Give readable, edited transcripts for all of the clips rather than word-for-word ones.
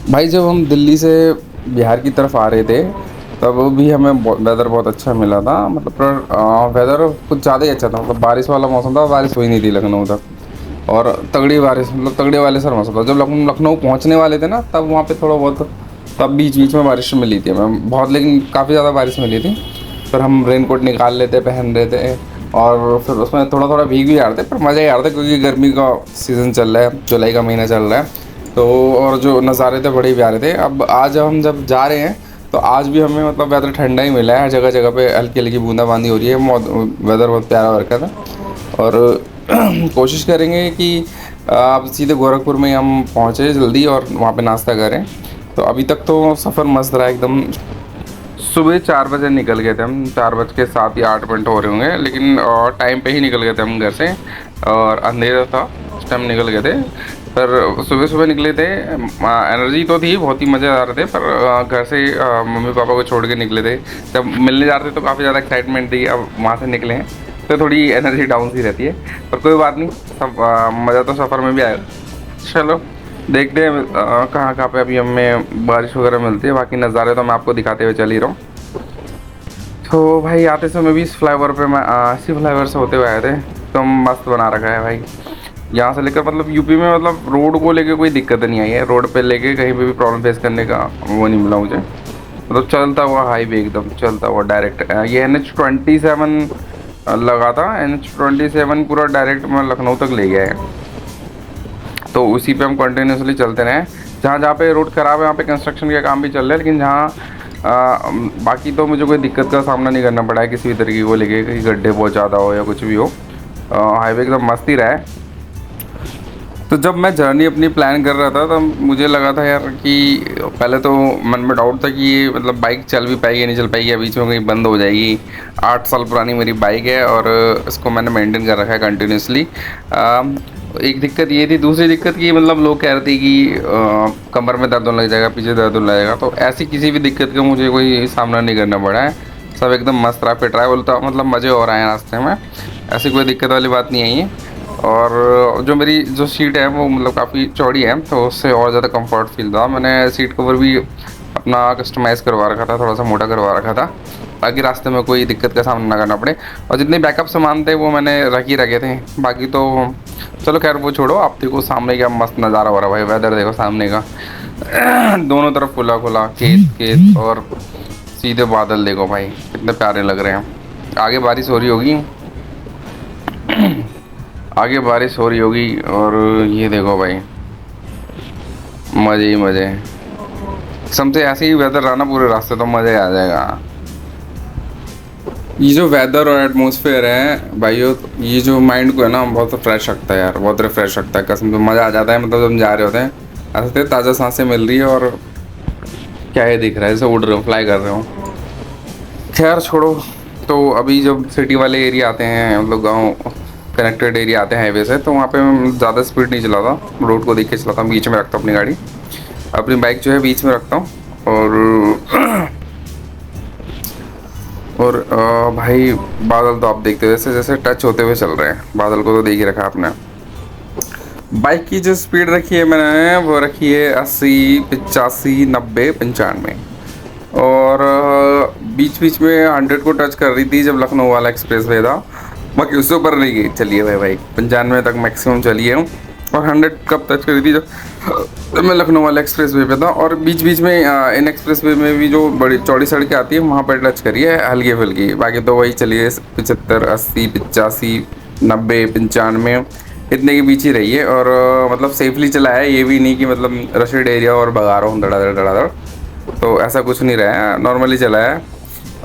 भाई जब हम दिल्ली से बिहार की तरफ आ रहे थे तब भी हमें वेदर बहुत अच्छा मिला था। मतलब पर वेदर कुछ ज़्यादा ही अच्छा था। मतलब बारिश वाला मौसम था, बारिश हुई नहीं थी लखनऊ तक। और तगड़ी बारिश, मतलब तगड़े वाले सर मौसम था। जब लखनऊ पहुंचने वाले थे ना तब वहाँ पे थोड़ा बहुत, तब बीच बीच में बारिश मिली थी हमें बहुत, लेकिन काफ़ी ज़्यादा बारिश मिली थी। फिर हम रेनकोट निकाल लेते, पहन रहे थे, और फिर उसमें थोड़ा थोड़ा भीग भी आ रहे थे, पर मज़ा ही आ रहा था क्योंकि गर्मी का सीज़न चल रहा है, जुलाई का महीना चल रहा है। तो और जो नज़ारे थे बड़े ही प्यारे थे। अब आज हम जब जा रहे हैं तो आज भी हमें मतलब वेदर ठंडा ही मिला है। हर जगह जगह पे हल्की हल्की बूंदाबांदी हो रही है। वेदर बहुत प्यारा हो रखा था। और कोशिश करेंगे कि आप सीधे गोरखपुर में ही हम पहुँचे जल्दी और वहाँ पे नाश्ता करें। तो अभी तक तो सफ़र मस्त रहा एकदम। सुबह 4 बजे निकल गए थे हम, 4 बज के 7 या 8 मिनट हो रहे होंगे, लेकिन टाइम पे ही निकल गए थे हम घर से। और अंधेरा था उस टाइम निकल गए थे। पर सुबह सुबह निकले थे, एनर्जी तो थी, बहुत ही मज़े आ रहे थे। पर घर से मम्मी पापा को छोड़ के निकले थे। जब मिलने जा रहे थे तो काफ़ी ज़्यादा एक्साइटमेंट थी। अब वहाँ से निकले हैं तो थोड़ी एनर्जी डाउन सी रहती है, पर कोई बात नहीं, सब मज़ा तो सफ़र में भी आएगा। चलो देखते हैं कहाँ कहाँ पे अभी हमें बारिश वगैरह मिलती है। बाकी नज़ारे तो मैं आपको दिखाते हुए चल ही रहा हूँ। तो भाई आते समय भी इस फ्लाईओवर पे मैं इसी फ्लाईओवर से होते हुए आए थे। तो मस्त बना रखा है भाई यहाँ से लेकर। मतलब यूपी में मतलब रोड को लेके कोई दिक्कत नहीं आई है। रोड पे लेके कहीं पे भी प्रॉब्लम फेस करने का वो नहीं मिला मुझे। मतलब चलता हुआ हाईवे, एकदम चलता हुआ डायरेक्ट। ये NH-27 लगा था। NH-27 पूरा डायरेक्ट मैं लखनऊ तक ले गया है। तो उसी पे हम कंटिन्यूसली चलते रहे। जहाँ जहाँ पे रोड ख़राब है वहाँ पे कंस्ट्रक्शन के काम भी चल रहे हैं, लेकिन जहाँ बाकी तो मुझे कोई दिक्कत का सामना नहीं करना पड़ा है किसी भी तरीके को लेके, कहीं गड्ढे बहुत ज़्यादा हो या कुछ भी हो। हाईवे एकदम मस्त ही रहा है। तो जब मैं जर्नी अपनी प्लान कर रहा था तब मुझे लगा था यार कि पहले तो मन में डाउट था कि ये मतलब बाइक चल भी पाएगी नहीं चल पाएगी, या बीच में कहीं बंद हो जाएगी। 8 साल पुरानी मेरी बाइक है और इसको मैंने मेंटेन कर रखा है कंटिन्यूसली। एक दिक्कत ये थी। दूसरी दिक्कत कि मतलब लोग कह रहे थे कि कमर में दर्द होने लग जाएगा, पीछे दर्द होने लगेगा। तो ऐसी किसी भी दिक्कत का मुझे कोई सामना नहीं करना पड़ा है। सब एकदम मस्त रहा, फिट रहा है, बोलता मतलब मज़े हो रहे हैं रास्ते में। ऐसी कोई दिक्कत वाली बात नहीं आई है। और जो मेरी जो सीट है वो मतलब काफ़ी चौड़ी है, तो उससे और ज़्यादा कंफर्ट फील था। मैंने सीट कवर भी अपना कस्टमाइज़ करवा रखा था, थोड़ा सा मोटा करवा रखा था, ताकि रास्ते में कोई दिक्कत का सामना ना करना पड़े। और जितने बैकअप सामान थे वो मैंने रख ही रखे थे। बाकी तो चलो खैर वो छोड़ो। आप देखो सामने क्या मस्त नज़ारा हो रहा है भाई। वेदर देखो सामने का दोनों तरफ खुला खुला खेत खेत, और सीधे बादल देखो भाई कितने प्यारे लग रहे हैं। आगे बारिश हो रही होगी, आगे बारिश हो रही होगी। और ये देखो भाई मज़े ही मज़े। समझे ऐसे ही वेदर रहा ना पूरे रास्ते तो मज़ा ही आ जाएगा। ये जो वेदर और एटमॉस्फेयर है भाइयों, ये जो माइंड को है ना बहुत फ्रेश रखता है यार, बहुत रिफ्रेश रखता है कसम से। मज़ा आ जाता है। मतलब जब हम जा रहे होते हैं ऐसे ताज़ा सांसें मिल रही है, और क्या ही दिख रहा है, जैसे उड़ रहे हो, फ्लाई कर रहे हो। खैर छोड़ो। तो अभी जब सिटी वाले एरिया आते हैं, मतलब गांव कनेक्टेड एरिया आते हैं हाईवे से, तो वहाँ पे मैं ज़्यादा स्पीड नहीं चलाता, रोड को देख के चलाता हूँ। बीच में रखता हूँ अपनी गाड़ी, अपनी बाइक जो है बीच में रखता हूँ। और भाई बादल तो आप देखते हो जैसे जैसे टच होते हुए चल रहे हैं। बादल को तो देख ही रखा आपने। बाइक की जो स्पीड रखी है मैंने वो रखी है 80, 85, 90, 95। और बीच बीच में 100 को टच कर रही थी जब लखनऊ वाला एक्सप्रेस वे था। बाकी उससे ऊपर नहीं गई, चलिए भाई 95 तक मैक्सिमम चली है। और 100 कब टच करी थी जब मैं लखनऊ वाला एक्सप्रेस वे पे था। और बीच बीच में इन एक्सप्रेस वे में भी जो बड़ी चौड़ी सड़कें आती है वहाँ पर टच करी है हल्की फुल्की। बाकी तो वही चलिए 75, 80, 85, 90, 95 इतने के बीच ही रही है। और मतलब सेफली चला है, ये भी नहीं कि मतलब रशेड एरिया और भगा रहा हूँ धड़ाधड़ धड़ाधड़। तो ऐसा कुछ नहीं रहा है, नॉर्मली चला है।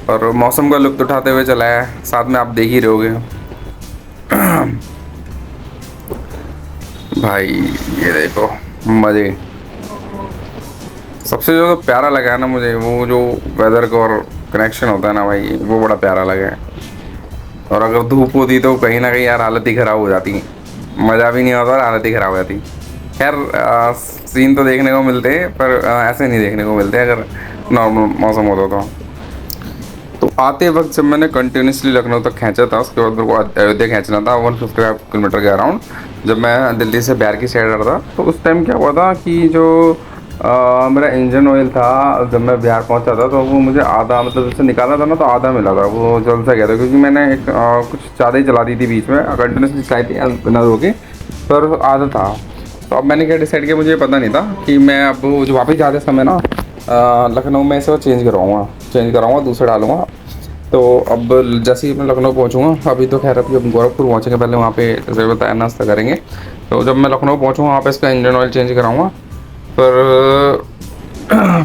और मौसम का लुत्फ़ उठाते हुए चला है, साथ में आप देख ही रहोगे। भाई ये देखो मज़े। सबसे जो प्यारा लगा है ना मुझे, वो जो वेदर का और कनेक्शन होता है ना भाई, वो बड़ा प्यारा लगा है। और अगर धूप होती तो कहीं ना कहीं यार हालत ही ख़राब हो जाती, मज़ा भी नहीं होता और हालत ही ख़राब हो जाती। खैर सीन तो देखने को मिलते हैं, पर ऐसे नहीं देखने को मिलते अगर नॉर्मल मौसम होता तो आते वक्त जब मैंने कंटिन्यूसली लखनऊ तक खींचा था, उसके बाद मेरे को अयोध्या खींचना था 155 किलोमीटर के अराउंड। जब मैं दिल्ली से बिहार की साइड आ रहा था तो उस टाइम क्या हुआ था कि जो मेरा इंजन ऑयल था, जब मैं बिहार पहुंचा था तो वो मुझे आधा, मतलब जैसे निकाला था ना तो आधा मिला था, वो जल सा गया था क्योंकि मैंने एक कुछ ज़्यादा ही चला दी थी बीच में, कंटिन्यूसली चलाई थी बिना रोके, पर आधा था। तो अब मैंने क्या डिसाइड किया, मुझे ये पता नहीं था कि मैं अब जो वापस जाते समय ना लखनऊ में से वो चेंज कराऊँगा, दूसरा डालूँगा। तो अब जैसे ही मैं लखनऊ पहुँचूँगा, अभी तो खैर अभी हम गोरखपुर पहुँचेंगे, पहले वहाँ पे जैसे बताया नाश्ता करेंगे। तो जब मैं लखनऊ पहुँचूँगा वहाँ पे इसका इंजन ऑयल चेंज कराऊँगा, पर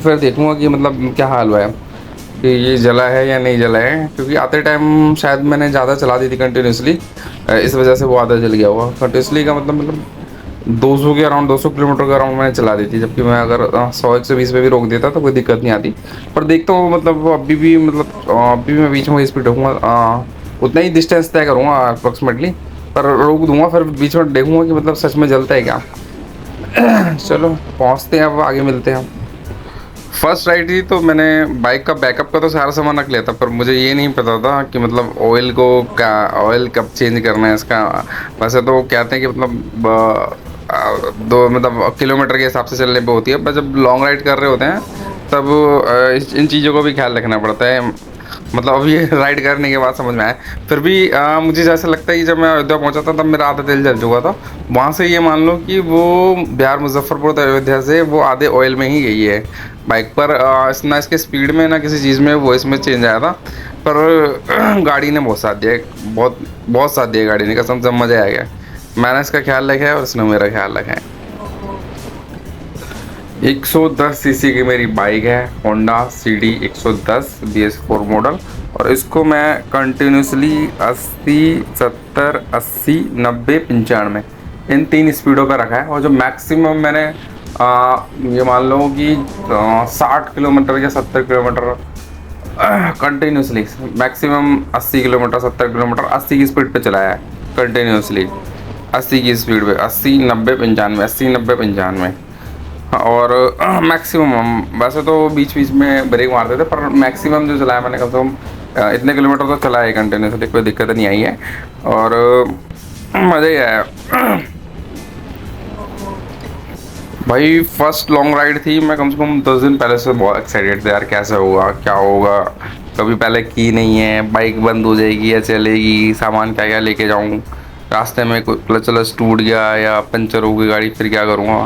फिर देखूँगा कि मतलब क्या हाल हुआ है, कि ये जला है या नहीं जला है, क्योंकि आते टाइम शायद मैंने ज़्यादा चला दी थी कंटिन्यूसली, इस वजह से वो आधा जल गया होगा। कंटिन्यूसली का मतलब 200 के अराउंड, 200 किलोमीटर के अराउंड मैंने चला दी थी, जबकि मैं अगर 100 120 पे भी रोक देता तो कोई दिक्कत नहीं आती। पर देखता हूँ मतलब वो अभी भी, मतलब अभी भी मैं बीच में वही स्पीड रखूँगा, उतना ही डिस्टेंस तय करूँगा अप्रॉक्सीमेटली, पर रोक दूंगा, फिर बीच में देखूँगा कि मतलब सच में जलता है क्या। चलो पहुँचते हैं, अब आगे मिलते हैं। फर्स्ट राइड थी तो मैंने बाइक का बैकअप का तो सारा सामान रख लिया था, पर मुझे ये नहीं पता था कि मतलब ऑयल को क्या, ऑयल कब चेंज करना है इसका। वैसे तो वो कहते हैं कि मतलब दो मतलब किलोमीटर के हिसाब से चलने पे होती है, पर जब लॉन्ग राइड कर रहे होते हैं तब इन चीज़ों को भी ख्याल रखना पड़ता है। मतलब अब ये राइड करने के बाद समझ में आया। फिर भी मुझे जैसा लगता है कि जब मैं अयोध्या पहुंचा था तब मेरा आधा तेल जल चुका था। वहाँ से ये मान लो कि वो बिहार मुजफ्फरपुर तो अयोध्या से वो आधे ऑयल में ही गई है बाइक पर। ना इसके स्पीड में ना किसी चीज़ में वो इसमें चेंज आया था, पर गाड़ी ने बहुत साथ दिया, बहुत बहुत साथ दिया गाड़ी ने, कसम से मज़ा आ गया। मैंने इसका ख्याल रखा है और इसने मेरा ख्याल रखा है। 110 सीसी की मेरी बाइक है, होंडा CD 110 BS4 मॉडल। और इसको मैं कंटिन्यूसली 80 70 80 90 95 इन 3 स्पीडों पर रखा है। और जो मैक्सिमम मैंने ये मान लो कि 60 किलोमीटर या 70 kilometre continuously, maximum 80 kilometre 70 kilometre 80 की स्पीड पे चलाया है कंटिन्यूसली। 80 की स्पीड पे 80 90 95, 80 90 95। और मैक्सिमम वैसे तो बीच बीच में ब्रेक मारते थे, पर मैक्सिमम जो चलाया मैंने कम से कम इतने किलोमीटर तो चलाया है कंटिन्यूसली, कोई दिक्कत नहीं आई है। और मज़ा ही आया। भाई फर्स्ट लॉन्ग राइड थी, मैं कम से कम 10 दिन पहले से बहुत एक्साइटेड था यार, कैसे होगा क्या होगा, कभी पहले की नहीं है, बाइक बंद हो जाएगी या चलेगी, सामान क्या क्या लेके जाऊँ, रास्ते में कोई क्लच व्लच टूट गया या पंचर हो गई गाड़ी, फिर क्या करूँगा।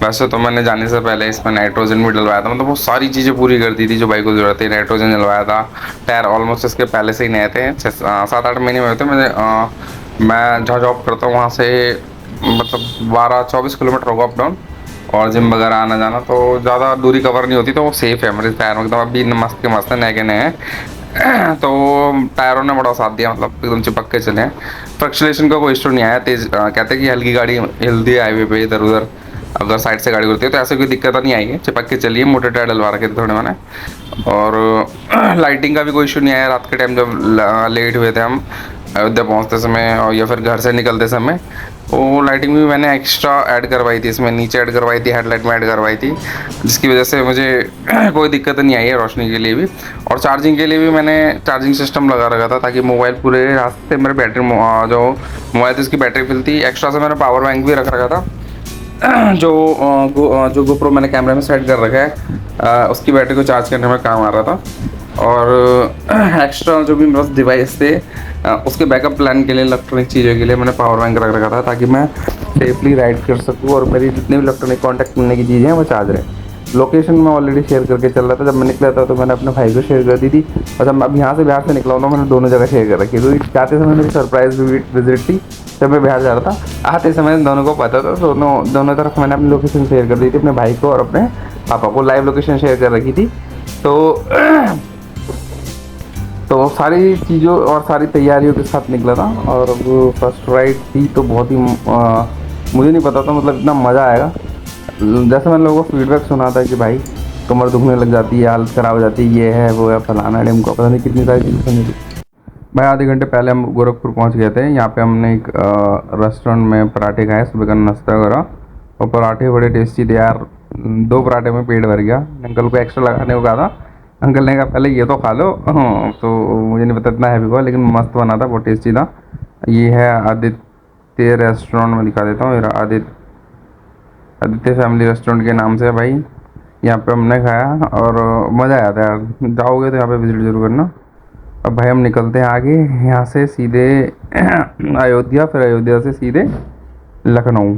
वैसे तो मैंने जाने से पहले इसमें नाइट्रोजन भी डलवाया था, मतलब वो सारी चीज़ें पूरी कर दी थी जो बाइक को ज़रूरत थी। नाइट्रोजन डलवाया था, टायर ऑलमोस्ट इसके पहले से ही नए थे, 7 8 महीने में होते मैं जहाँ जॉब करता हूँ वहाँ से मतलब 12 24 किलोमीटर होगा अप डाउन, और जिम वगैरह आना जाना, तो ज़्यादा दूरी कवर नहीं होती, तो वो सेफ़ है मेरे टायर में एकदम, अभी मस्त के मस्त है, नए के नए हैं। तो टायरों ने बड़ा साथ दिया, मतलब एकदम चिपक के चले हैं। फ्लक्चुएशन का कोई इशू नहीं आया, तेज कहते हैं कि हल्की गाड़ी हिलती है हाईवे पे इधर उधर, अगर साइड से गाड़ी उड़ती है तो ऐसे कोई दिक्कत नहीं आई है, चिपक के चलिए। मोटे टायर डलवा रखे थे थोड़े मैंने। और लाइटिंग का भी कोई इशू नहीं आया रात के टाइम, जब लेट हुए थे हम अयोध्या पहुंचते समय और या फिर घर से निकलते समय। वो लाइटिंग भी मैंने एक्स्ट्रा ऐड करवाई थी, इसमें नीचे ऐड करवाई थी, हेडलाइट में ऐड करवाई थी, जिसकी वजह से मुझे कोई दिक्कत नहीं आई है रोशनी के लिए भी। और चार्जिंग के लिए भी मैंने चार्जिंग सिस्टम लगा रखा था, ताकि मोबाइल पूरे रास्ते मेरे बैटरी जो मोबाइल थी उसकी बैटरी फिल थी। एक्स्ट्रा से मैंने पावर बैंक भी रख रखा था, जो गोप्रो मैंने कैमरे में सेट कर रखा है, उसकी बैटरी को चार्ज करने में काम आ रहा था। और एक्स्ट्रा जो भी मेरे पास डिवाइस थे उसके बैकअप प्लान के लिए, इलेक्ट्रॉनिक चीज़ों के लिए मैंने पावर बैंक रख रखा था, ताकि मैं सेफली राइड कर सकूँ और मेरी जितनी भी इलेक्ट्रॉनिक कॉन्टैक्ट करने की चीज़ें हैं वो चार्ज रहे। लोकेशन मैं ऑलरेडी शेयर करके चल रहा था, जब मैं निकला था तो मैंने अपने भाई को शेयर कर दी थी, और जब अब यहाँ से बिहार से निकला हूँ तो मैंने दोनों जगह शेयर कर रखी, क्योंकि जाते समय मेरी सरप्राइज विजिट थी जब मैं बिहार जा रहा था, आते समय दोनों को पता था, दोनों तरफ मैंने अपनी लोकेशन शेयर कर दी थी, अपने भाई को और अपने पापा को लाइव लोकेशन शेयर कर रखी थी। तो सारी चीज़ों और सारी तैयारियों के साथ निकला था। और वो फर्स्ट राइड थी तो बहुत ही मुझे नहीं पता था मतलब इतना मज़ा आएगा। जैसे मैंने लोगों को फीडबैक सुना था कि भाई कमर दुखने लग जाती है, हालत ख़राब हो जाती है, ये है वो है फलाना डेम को, पता नहीं कितनी सारी चीज़ें सुनी थी। भाई आधे घंटे पहले हम गोरखपुर पहुंच गए थे। यहाँ पे हमने एक रेस्टोरेंट में पराठे खाए, सुबह का नाश्ता करा, और पराठे बड़े टेस्टी थे यार। 2 पराठे में पेट भर गया। अंकल को एक्स्ट्रा लगाने को कहा था, अंकल ने कहा पहले ये तो खा लो। हाँ, तो मुझे नहीं पता इतना हैवी हुआ, लेकिन मस्त बना था, बहुत टेस्टी था। ये है आदित्य रेस्टोरेंट, में दिखा देता हूँ, आदित्य फैमिली रेस्टोरेंट के नाम से है भाई। यहाँ पे हमने खाया और मज़ा आया था यार। जाओगे तो यहाँ पे विज़िट ज़रूर करना। अब भाई हम निकलते हैं आगे यहाँ से सीधे अयोध्या, फिर अयोध्या से सीधे लखनऊ।